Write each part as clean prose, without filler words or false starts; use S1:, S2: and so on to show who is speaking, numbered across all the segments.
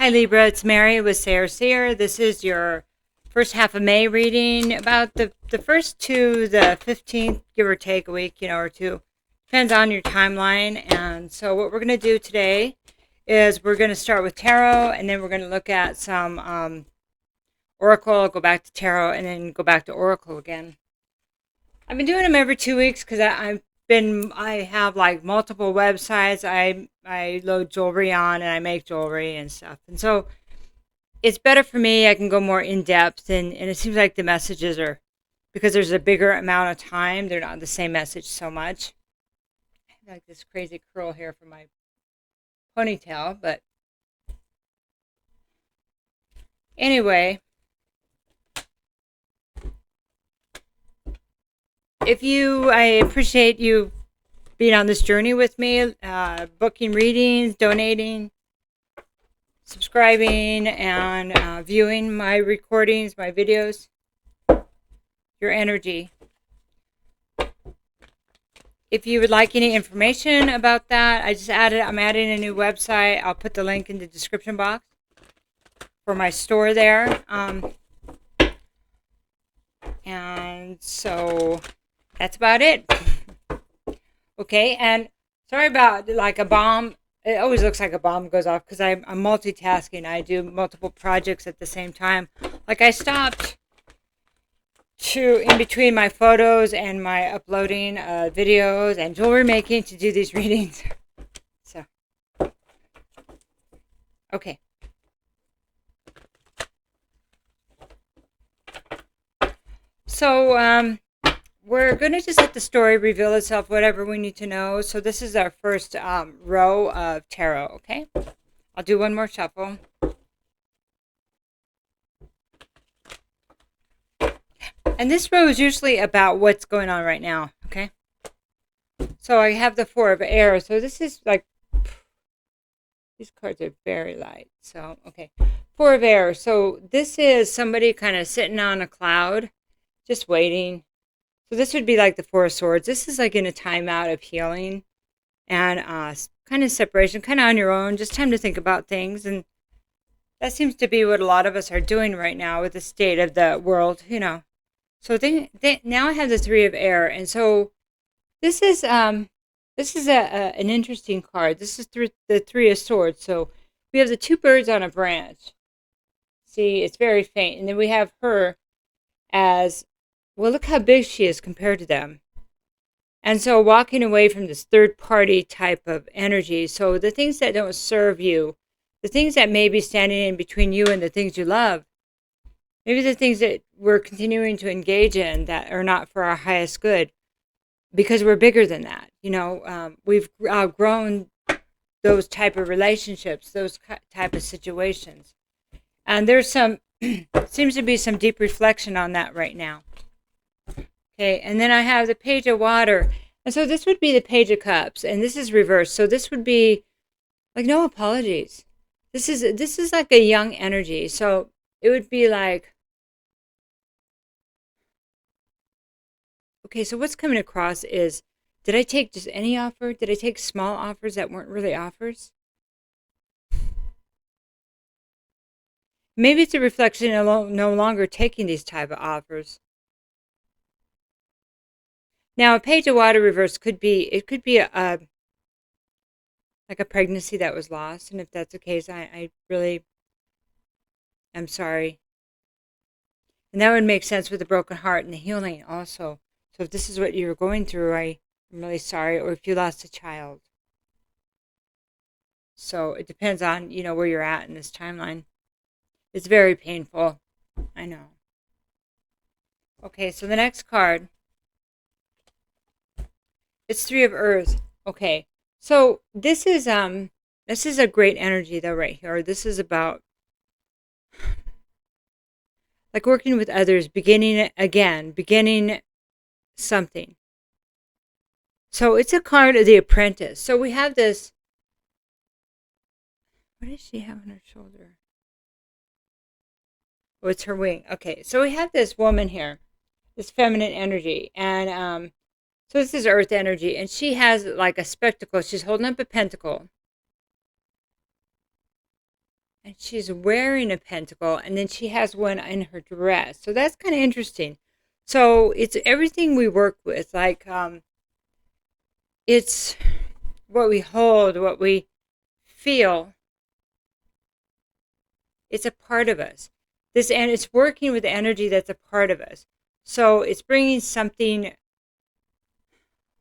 S1: Hi Libra, it's Mary with Seer. This is your first half of May reading. About the first to the 15th, give or take a week, or two. Depends on your timeline. And so what we're going to do today is we're going to start with tarot, and then we're going to look at some oracle, go back to tarot, and then go back to oracle again. I've been doing them every 2 weeks because I have like multiple websites I load jewelry on, and I make jewelry and stuff. And so it's better for me. I can go more in depth, and it seems like the messages are, because there's a bigger amount of time, they're not the same message so much. I have like this crazy curl here for my ponytail, but anyway, I appreciate you being on this journey with me, booking readings, donating, subscribing, and viewing my recordings, my videos, your energy. If you would like any information about that, I'm adding a new website. I'll put the link in the description box for my store there. And so that's about it. Okay, and sorry about like a bomb. It always looks like a bomb goes off because I'm multitasking. I do multiple projects at the same time. Like I stopped in between my photos and my uploading videos and jewelry making to do these readings. So, okay. So, we're going to just let the story reveal itself, whatever we need to know. So this is our first row of tarot, okay? I'll do one more shuffle. And this row is usually about what's going on right now, okay? So I have the Four of Air. So this is like, these cards are very light. So, okay. Four of Air. So this is somebody kind of sitting on a cloud, just waiting. So this would be like the Four of Swords. This is like in a timeout of healing and kind of separation, kind of on your own, just time to think about things. And that seems to be what a lot of us are doing right now with the state of the world, So now I have the Three of Air, and so this is an interesting card. This is the Three of Swords. So we have the two birds on a branch. See, it's very faint, and then we have her as, well, look how big she is compared to them. And so walking away from this third party type of energy. So the things that don't serve you, the things that may be standing in between you and the things you love, maybe the things that we're continuing to engage in that are not for our highest good, because we're bigger than that. We've outgrown those type of relationships, those type of situations. And there's seems to be some deep reflection on that right now. Okay, and then I have the Page of Water. And so this would be the Page of Cups, and this is reversed. So this would be like no apologies. This is like a young energy. So it would be like, okay, so what's coming across is, did I take just any offer? Did I take small offers that weren't really offers? Maybe it's a reflection of no longer taking these type of offers. Now, a Page of Water reverse could be like a pregnancy that was lost. And if that's the case, I really am sorry. And that would make sense with the broken heart and the healing also. So if this is what you're going through, I'm really sorry. Or if you lost a child. So it depends on, where you're at in this timeline. It's very painful. I know. Okay, so the next card, it's Three of Earth. Okay, so this is a great energy though right here. This is about like working with others, beginning something. So it's a card of the Apprentice. So we have this. What does she have on her shoulder? Oh, it's her wing. Okay, so we have this woman here, this feminine energy, and so this is earth energy, and she has like a spectacle. She's holding up a pentacle. and she's wearing a pentacle, and then she has one in her dress. So that's kind of interesting. So it's everything we work with, like it's what we hold, what we feel. It's a part of us. And it's working with the energy that's a part of us. So it's bringing something.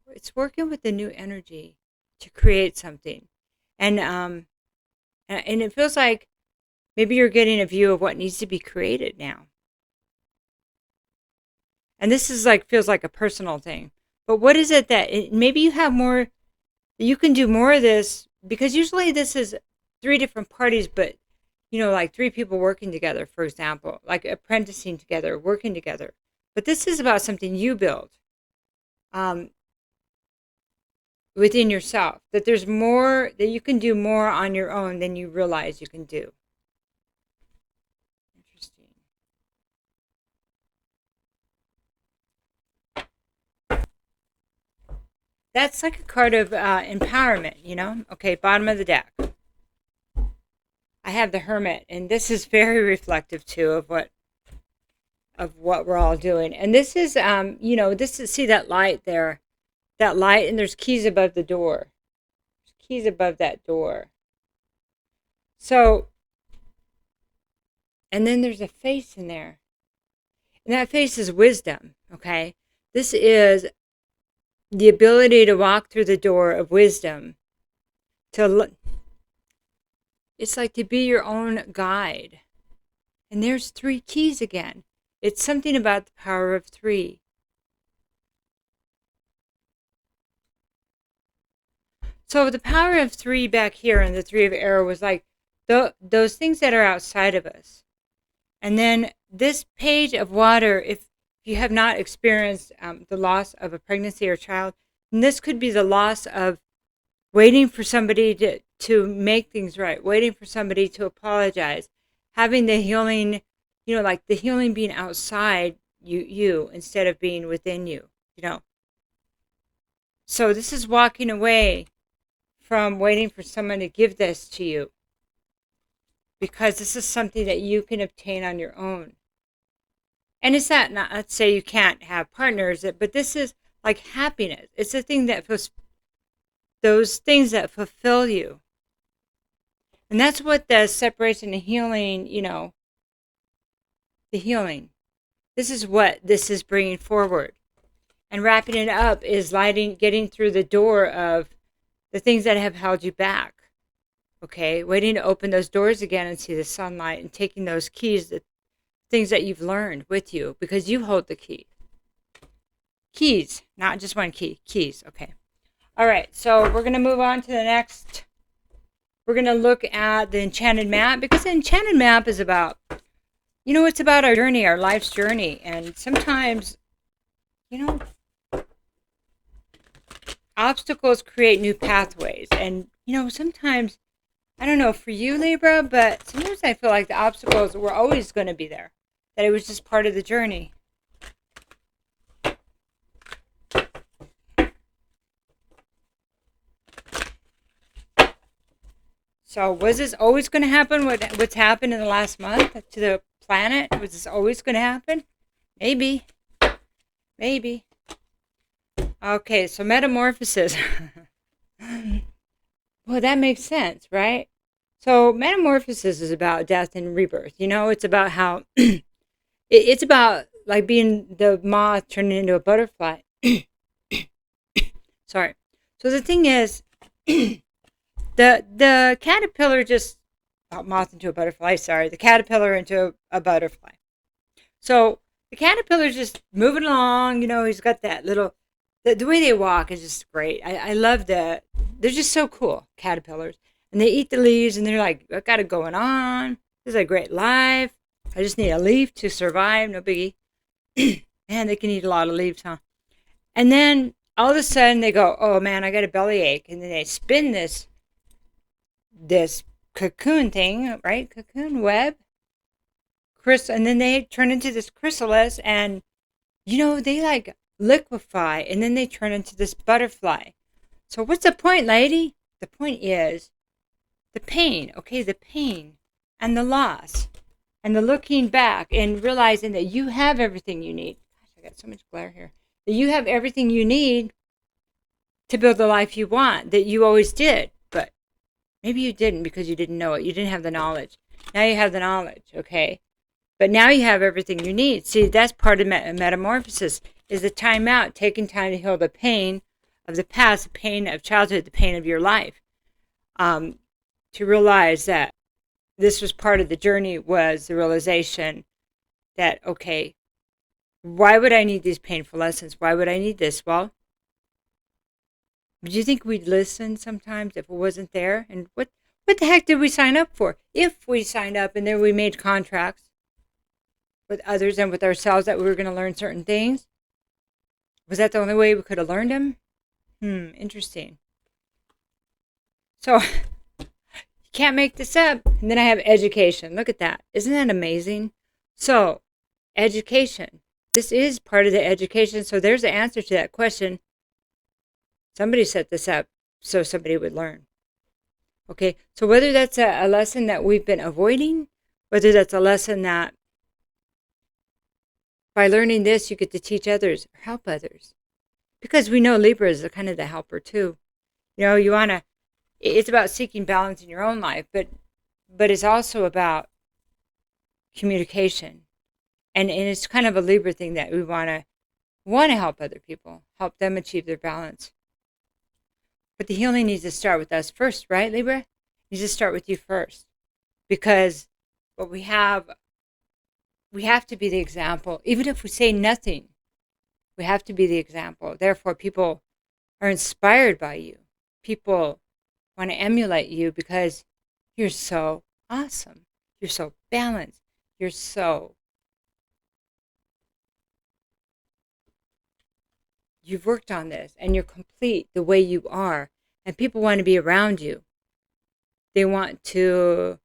S1: It's working with the new energy to create something, and it feels like maybe you're getting a view of what needs to be created now. And this is like, feels like a personal thing. But what is it that maybe you have more, you can do more of this, because usually this is 3 different parties, but like 3 people working together, for example, like apprenticing together, working together. But this is about something you build within yourself, that there's more, that you can do more on your own than you realize you can do. Interesting. That's like a card of empowerment, Okay, bottom of the deck. I have the Hermit, and this is very reflective too of what we're all doing. And this is this is, see that light there, that light, and there's keys above the door. There's keys above that door. So, and then there's a face in there. And that face is wisdom, okay? This is the ability to walk through the door of wisdom. It's like to be your own guide. And there's 3 keys again. It's something about the power of 3. So the power of 3 back here in the 3 of air was like those things that are outside of us. And then this page of water, if you have not experienced the loss of a pregnancy or child, and this could be the loss of waiting for somebody to make things right, waiting for somebody to apologize, having the healing, like the healing being outside you instead of being within you. So this is walking away from waiting for someone to give this to you, because this is something that you can obtain on your own. And it's not let's say you can't have partners, but this is like happiness. It's a thing that those things that fulfill you. And that's what the separation and healing, the healing. This is what this is bringing forward. And wrapping it up is getting through the door of the things that have held you back. Okay, waiting to open those doors again and see the sunlight, and taking those keys, the things that you've learned with you, because you hold the key. Keys, not just one key, keys. Okay. All right, so we're going to move on to the next. We're going to look at the enchanted map, because the enchanted map is about, it's about our journey, our life's journey. And sometimes, obstacles create new pathways. And, sometimes, I don't know for you, Libra, but sometimes I feel like the obstacles were always going to be there, that it was just part of the journey. So was this always going to happen, what's happened in the last month to the planet? Was this always going to happen? Maybe. Okay, so metamorphosis. Well, that makes sense, right? So metamorphosis is about death and rebirth. It's about how it's about like being the moth turning into a butterfly. Sorry. So the thing is, the caterpillar just moth into a butterfly. Sorry, the caterpillar into a butterfly. So the caterpillar's just moving along. He's got that little. The way they walk is just great. I love that. They're just so cool, caterpillars. And they eat the leaves, and they're like, I got it going on. This is a great life. I just need a leaf to survive. No biggie. Man, they can eat a lot of leaves, huh? And then all of a sudden they go, oh man, I got a bellyache. And then they spin this cocoon thing, right? Cocoon web. And then they turn into this chrysalis, and, they like liquefy, and then they turn into this butterfly. So what's the point, lady? The point is the pain, okay? The pain. and the loss and the looking back and realizing that you have everything you need. Gosh, I got so much glare here. That you have everything you need to build the life you want, that you always did, but maybe you didn't because you didn't know it. You didn't have the knowledge. Now you have the knowledge, okay? But now you have everything you need. See, that's part of metamorphosis, is the time out, taking time to heal the pain of the past, the pain of childhood, the pain of your life. To realize that this was part of the journey, was the realization that, okay, why would I need these painful lessons? Why would I need this? Well, do you think we'd listen sometimes if it wasn't there? And what the heck did we sign up for? If we signed up and then we made contracts with others and with ourselves that we were going to learn certain things, was that the only way we could have learned them? Interesting. So you can't make this up. And then I have education. Look at that. Isn't that amazing? So education. This is part of the education. So there's the answer to that question. Somebody set this up so somebody would learn. Okay, so whether that's a lesson that we've been avoiding, whether that's a lesson that by learning this, you get to teach others or help others. Because we know Libra is kind of the helper too. You know, it's about seeking balance in your own life, but it's also about communication. And it's kind of a Libra thing that we want to help other people, help them achieve their balance. But the healing needs to start with us first, right, Libra? It needs to start with you first. Because what we have to be the example. Even if we say nothing, we have to be the example. Therefore, people are inspired by you. People want to emulate you because you're so awesome. You're so balanced. You've worked on this and you're complete the way you are. And people want to be around you. They want to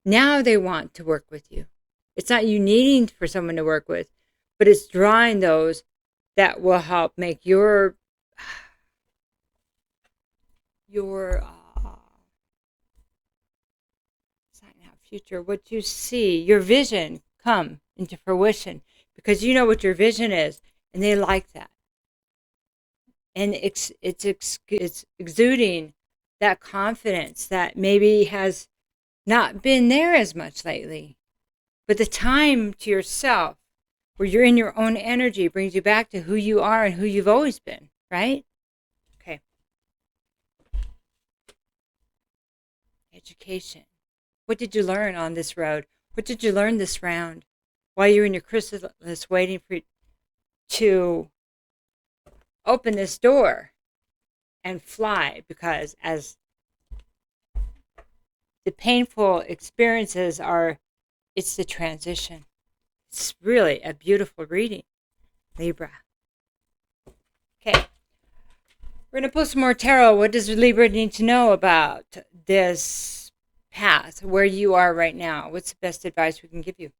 S1: work with you. It's not you needing for someone to work with, but it's drawing those that will help make your future, what you see, your vision come into fruition, because you know what your vision is, and they like that. And it's exuding that confidence that maybe has not been there as much lately. But the time to yourself, where you're in your own energy, brings you back to who you are and who you've always been, right? Okay. Education. What did you learn on this road? What did you learn this round? While you're in your chrysalis waiting for you to open this door and fly, because as the painful experiences are, it's the transition. It's really a beautiful reading, Libra. Okay. We're going to pull some more tarot. What does Libra need to know about this path, where you are right now? What's the best advice we can give you?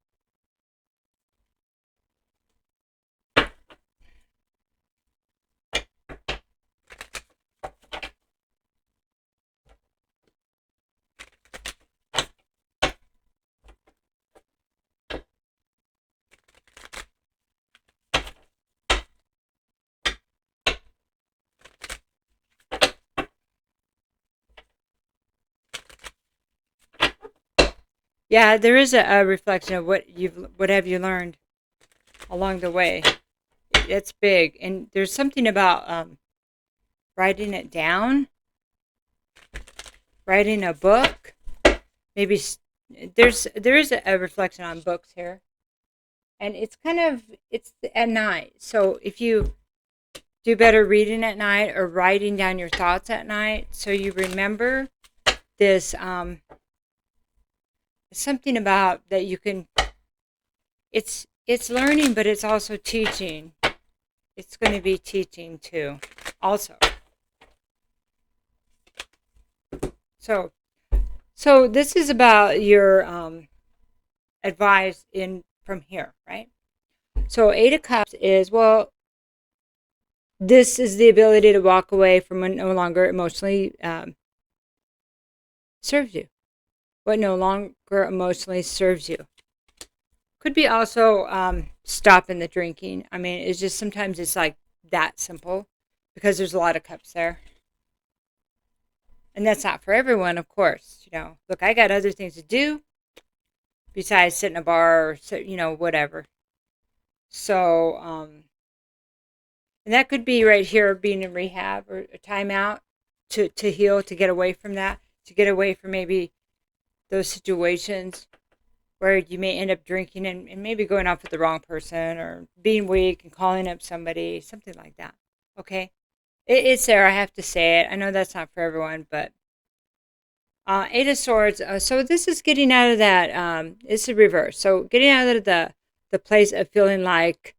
S1: Yeah, there is a reflection of what have you learned along the way. It's big, and there's something about writing it down, writing a book. Maybe there is a reflection on books here, and it's at night. So if you do better reading at night or writing down your thoughts at night, so you remember this. Something about that you can. It's learning, but it's also teaching. It's going to be teaching too, also. So this is about your advice from here, right? So 8 of Cups is, well, this is the ability to walk away from what no longer emotionally serves you. what no longer emotionally serves you. Could be also stopping the drinking. I mean, it's just sometimes it's like that simple because there's a lot of cups there. And that's not for everyone, of course. Look, I got other things to do besides sit in a bar or, whatever. So, and that could be right here being in rehab or a timeout to heal, to get away from that, to get away from maybe those situations where you may end up drinking and maybe going off with the wrong person or being weak and calling up somebody, something like that. Okay? It's there. I have to say it. I know that's not for everyone, but Eight of Swords. So this is getting out of that. It's a reverse. So getting out of the place of feeling like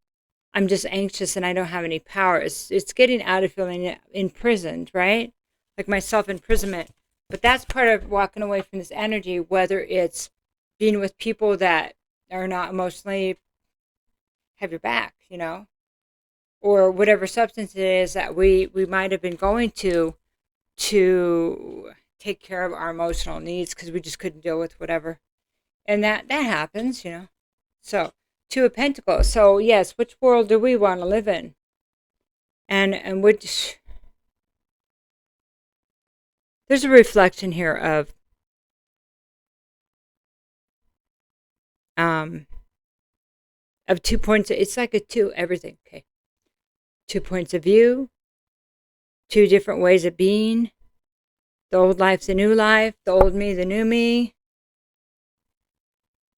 S1: I'm just anxious and I don't have any power. It's getting out of feeling imprisoned, right? Like my self-imprisonment. But that's part of walking away from this energy, whether it's being with people that are not emotionally have your back, or whatever substance it is that we might have been going to take care of our emotional needs because we just couldn't deal with whatever. And that happens. So, Two of Pentacles. So, yes, which world do we want to live in? And which... There's a reflection here of 2 points. It's like a two everything. Okay. 2 points of view, 2 different ways of being. The old life, the new life, the old me, the new me.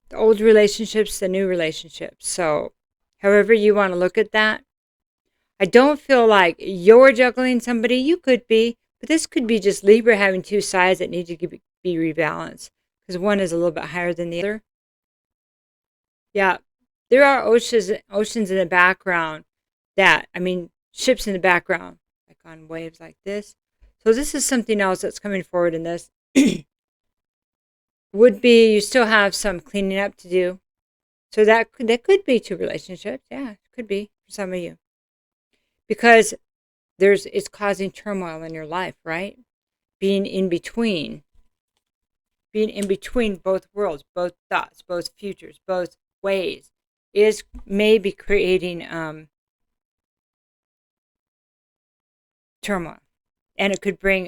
S1: The old relationships, the new relationships. So, however you want to look at that. I don't feel like you're juggling somebody. You could be, but this could be just Libra having 2 sides that need to be rebalanced because one is a little bit higher than the other. Yeah, there are oceans in the background ships in the background, like on waves like this. So this is something else that's coming forward in this. Would be you still have some cleaning up to do. So that could be 2 relationships. Yeah, it could be for some of you. Because it's causing turmoil in your life, right? Being in between both worlds, both thoughts, both futures, both ways is maybe creating turmoil. And it could bring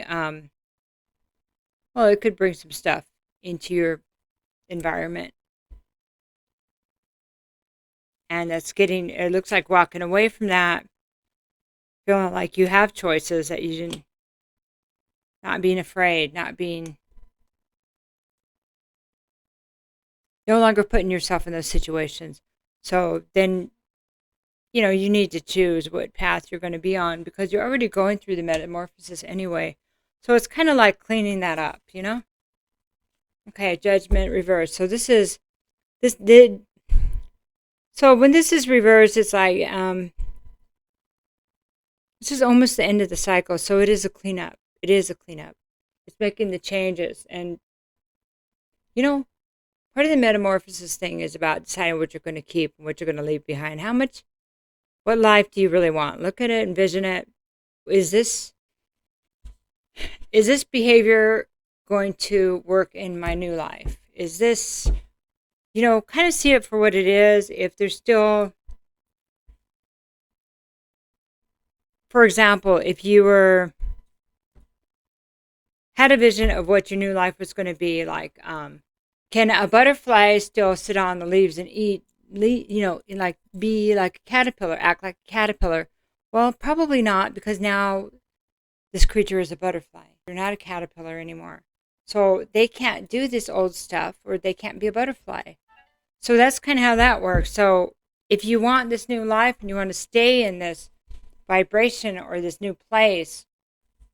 S1: it could bring some stuff into your environment. And it looks like walking away from that, feeling like you have choices that you didn't, not being afraid, no longer putting yourself in those situations. So then, you need to choose what path you're going to be on because you're already going through the metamorphosis anyway. So it's kind of like cleaning that up, Okay, Judgment reverse. So so when this is reversed, it's like, this is almost the end of the cycle. So it is a cleanup. It is a cleanup. It's making the changes. And, part of the metamorphosis thing is about deciding what you're going to keep and what you're going to leave behind. What life do you really want? Look at it, envision it. Is this behavior going to work in my new life? Is this, kind of see it for what it is. If there's still, for example, if you had a vision of what your new life was going to be like, can a butterfly still sit on the leaves and eat, like be like a caterpillar, act like a caterpillar? Well, probably not, because now this creature is a butterfly. They're not a caterpillar anymore. So they can't do this old stuff, or they can't be a butterfly. So that's kind of how that works. So if you want this new life and you want to stay in this vibration or this new place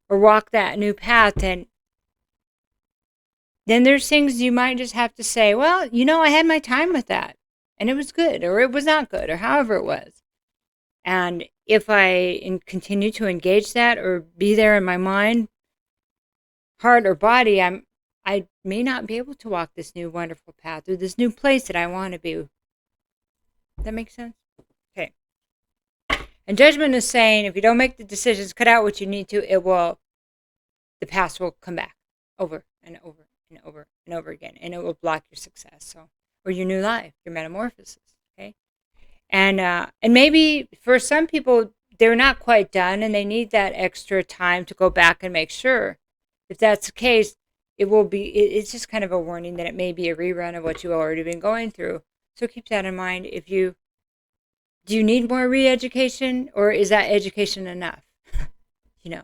S1: or walk that new path, then there's things you might just have to say, well, I had my time with that and it was good, or it was not good, or however it was. And if I continue to engage that or be there in my mind, heart, or body, I may not be able to walk this new wonderful path or this new place that I want to be. Does that make sense? Okay. And Judgment is saying if you don't make the decisions, cut out what you need to, the past will come back over and over and over and over again, and it will block your success. So, or your new life, your metamorphosis. Okay, and maybe for some people they're not quite done, and they need that extra time to go back and make sure. If that's the case, it will be. It's just kind of a warning that it may be a rerun of what you've already been going through. So keep that in mind. If you do, you need more re-education, or is that education enough? you know.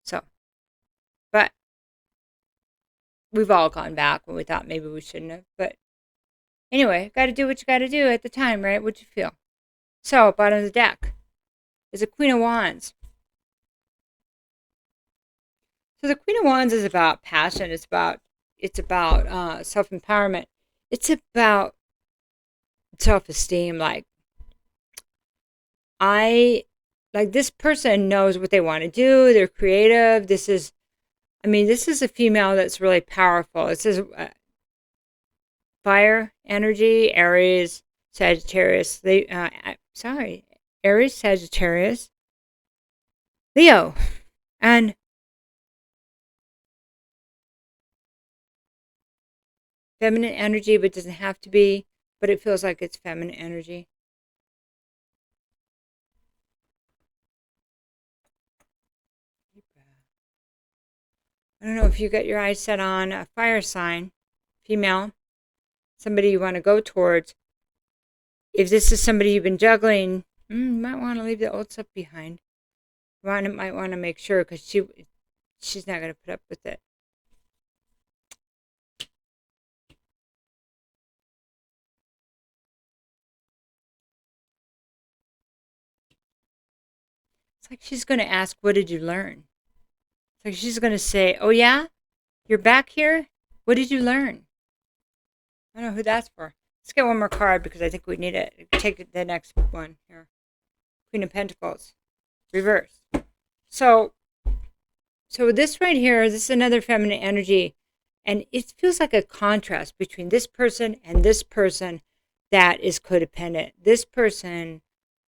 S1: So, but we've all gone back when we thought maybe we shouldn't have. But anyway, got to do what you got to do at the time, right? What you feel. So, bottom of the deck is a Queen of Wands. So the Queen of Wands is about passion. It's about self-empowerment. It's about self-esteem. Like this person knows what they want to do. They're creative. This is a female that's really powerful. It says fire energy, Aries, Sagittarius. Aries, Sagittarius, Leo, and feminine energy, but doesn't have to be, but it feels like it's feminine energy. I don't know if you got your eyes set on a fire sign, female, somebody you want to go towards. If this is somebody you've been juggling, you might want to leave the old stuff behind. You might want to make sure, because she's not going to put up with it. It's like she's going to ask, what did you learn? It's like she's going to say, oh yeah, you're back here? What did you learn? I don't know who that's for. Let's get one more card, because I think we need it. Take the next one here. Queen of Pentacles, reverse. So this right here, this is another feminine energy. And it feels like a contrast between this person and this person that is codependent. This person,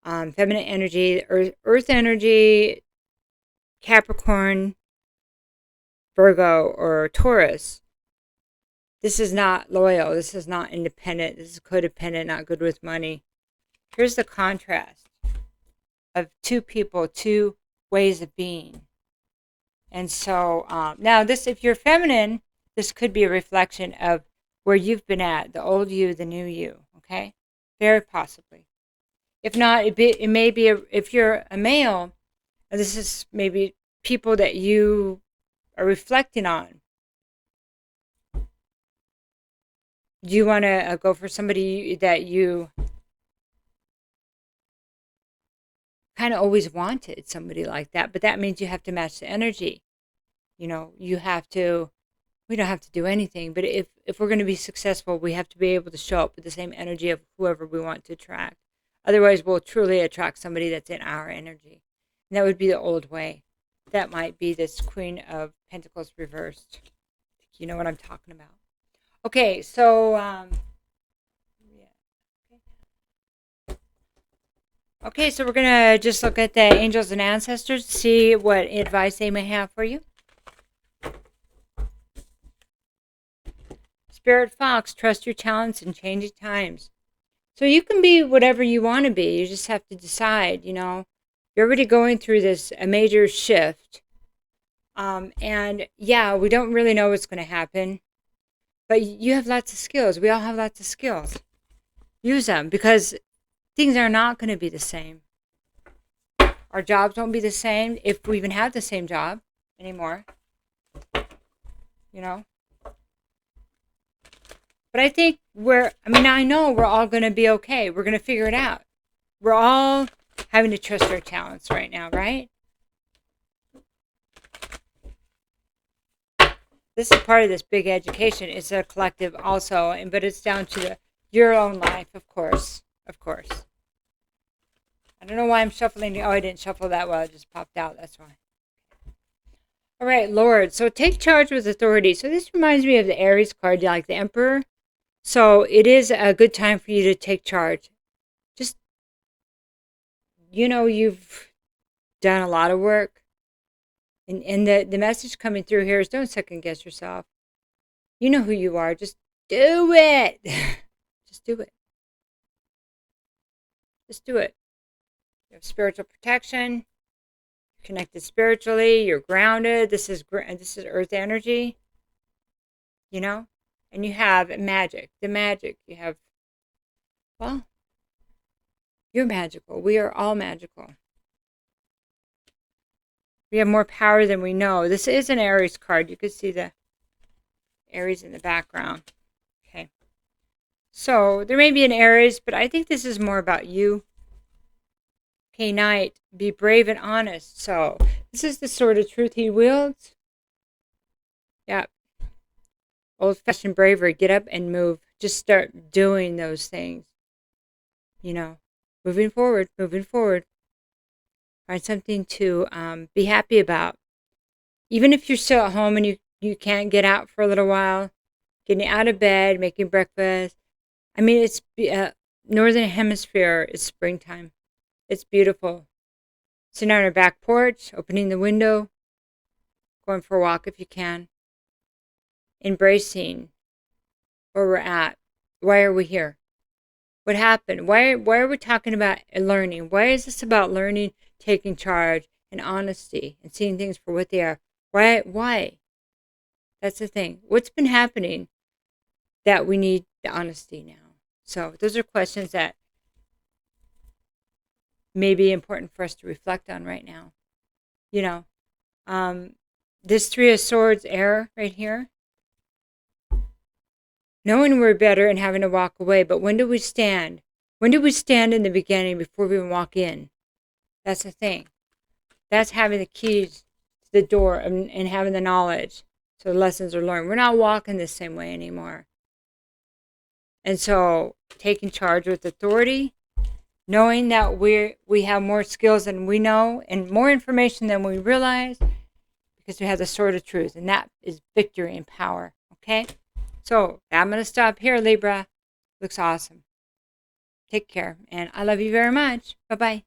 S1: feminine energy, earth energy, Capricorn, Virgo, or Taurus. This is not loyal. This is not independent. This is codependent, not good with money. Here's the contrast of two people, two ways of being. And so now this, if you're feminine, this could be a reflection of where you've been at, the old you, the new you, okay? Very possibly. If not, it may be, if you're a male, this is maybe people that you are reflecting on. Do you want to go for somebody that you kind of always wanted, somebody like that? But that means you have to match the energy. We don't have to do anything. But if we're going to be successful, we have to be able to show up with the same energy of whoever we want to attract. Otherwise, we'll truly attract somebody that's in our energy. And that would be the old way. That might be this Queen of Pentacles reversed. You know what I'm talking about. Okay, so okay, so we're gonna just look at the angels and ancestors to see what advice they may have for you. Spirit Fox, trust your talents in changing times. So you can be whatever you want to be. You just have to decide. You're already going through a major shift, and yeah, we don't really know what's going to happen. But you have lots of skills. We all have lots of skills. Use them, because things are not going to be the same. Our jobs won't be the same, if we even have the same job anymore. But I think I know we're all going to be okay. We're going to figure it out. We're all having to trust our talents right now, right? This is part of this big education. It's a collective also, but it's down to your own life, of course. Of course. I don't know why I'm shuffling. Oh, I didn't shuffle that well. It just popped out. That's why. All right, Lord. So take charge with authority. So this reminds me of the Aries card, like the Emperor. So it is a good time for you to take charge. Just, you've done a lot of work. And the message coming through here is don't second guess yourself. You know who you are. Just do it. Just do it. Just do it. You have spiritual protection. You're connected spiritually. You're grounded. This is earth energy. You know? And you have magic. The magic. You have, well, you're magical. We are all magical. We have more power than we know. This is an Aries card. You can see the Aries in the background. Okay. So there may be an Aries, but I think this is more about you. Okay, Knight, be brave and honest. So this is the sword of truth he wields. Yeah. Old-fashioned bravery. Get up and move. Just start doing those things. You know, moving forward, moving forward. Find something to be happy about. Even if you're still at home and you can't get out for a little while, getting out of bed, making breakfast. I mean, it's Northern Hemisphere. It's springtime. It's beautiful. Sitting on our back porch, opening the window, going for a walk if you can. Embracing where we're at. Why are we here? What happened? Why are we talking about learning? Why is this about learning, taking charge, and honesty, and seeing things for what they are? Why? That's the thing. What's been happening that we need the honesty now? So those are questions that may be important for us to reflect on right now. You know, this Three of Swords air right here. Knowing we're better and having to walk away, but when do we stand? When do we stand in the beginning before we even walk in? That's the thing. That's having the keys to the door and having the knowledge. So the lessons are learned. We're not walking the same way anymore. And so taking charge with authority, knowing that we have more skills than we know and more information than we realize because we have the sword of truth. And that is victory and power. Okay? So I'm going to stop here, Libra. Looks awesome. Take care. And I love you very much. Bye-bye.